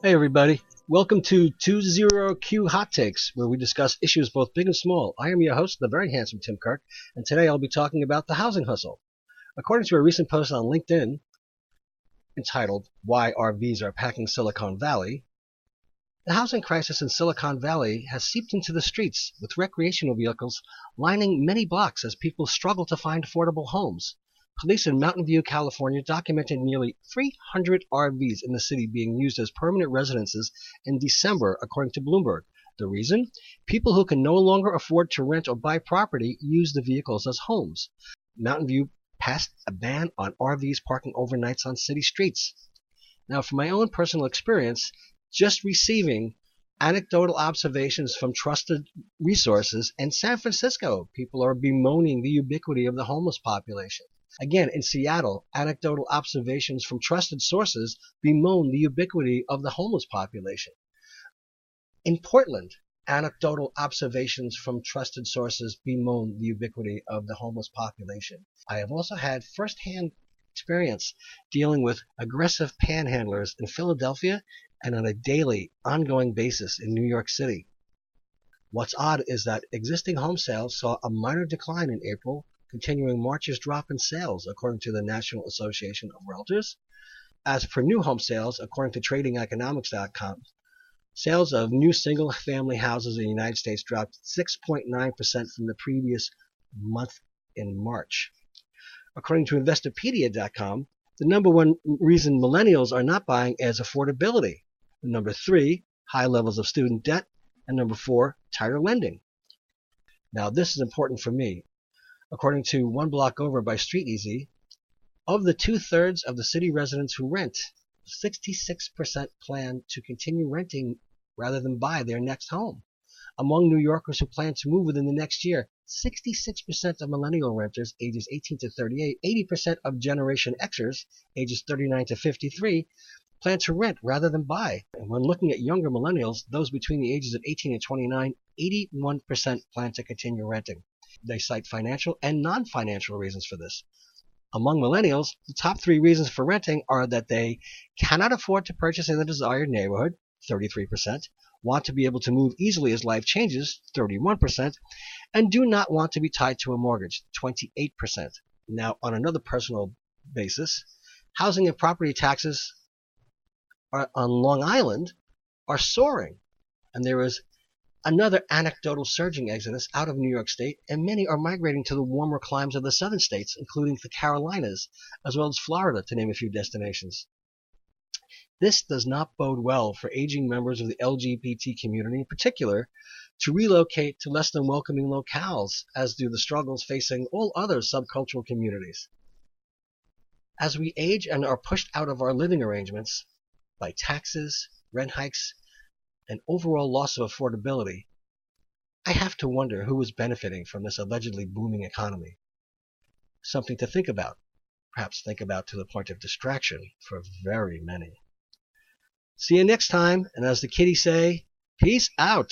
Hey everybody, welcome to 2ZQHT8, where we discuss issues both big and small. I am your host, the Very Handsome Kirk, and today I'll be talking about the housing hustle. According to a recent post on LinkedIn entitled, "Why RVs Are Packing Silicon Valley," the housing crisis in Silicon Valley has seeped into the streets, with recreational vehicles lining many blocks as people struggle to find affordable homes. Police in Mountain View, California documented nearly 300 RVs in the city being used as permanent residences in December, according to Bloomberg. The reason? People who can no longer afford to rent or buy property use the vehicles as homes. Mountain View passed a ban on RVs parking overnights on city streets. Now, from my own personal experience, just receiving anecdotal observations from trusted resources in San Francisco, people are bemoaning the ubiquity of the homeless population. Again, in Seattle, anecdotal observations from trusted sources bemoan the ubiquity of the homeless population. In Portland, anecdotal observations from trusted sources bemoan the ubiquity of the homeless population. I have also had firsthand experience dealing with aggressive panhandlers in Philadelphia and on a daily, ongoing basis in New York City. What's odd is that existing home sales saw a minor decline in April, continuing March's drop in sales, according to the National Association of Realtors. As per new home sales, according to TradingEconomics.com, sales of new single-family houses in the United States dropped 6.9% from the previous month in March. According to Investopedia.com, the number one reason millennials are not buying is affordability. Number 3, high levels of student debt. And number 4, tighter lending. Now, this is important for me. According to One Block Over by StreetEasy, of the 2/3 of the city residents who rent, 66% plan to continue renting rather than buy their next home. Among New Yorkers who plan to move within the next year, 66% of millennial renters ages 18 to 38, 80% of Generation Xers ages 39 to 53 plan to rent rather than buy. And when looking at younger millennials, those between the ages of 18 and 29, 81% plan to continue renting. They cite financial and non-financial reasons for this. Among millennials, the top 3 reasons for renting are that they cannot afford to purchase in the desired neighborhood, 33%, want to be able to move easily as life changes, 31%, and do not want to be tied to a mortgage, 28%. Now, on another personal basis, housing and property taxes on Long Island are soaring, and there is another anecdotal surging exodus out of New York State, and many are migrating to the warmer climes of the southern states, including the Carolinas, as well as Florida, to name a few destinations. This does not bode well for aging members of the LGBT community in particular to relocate to less than welcoming locales, as do the struggles facing all other subcultural communities. As we age and are pushed out of our living arrangements by taxes, rent hikes, and overall loss of affordability, I have to wonder who is benefiting from this allegedly booming economy. Something to think about, perhaps think about to the point of distraction for very many. See you next time, and as the kiddies say, peace out.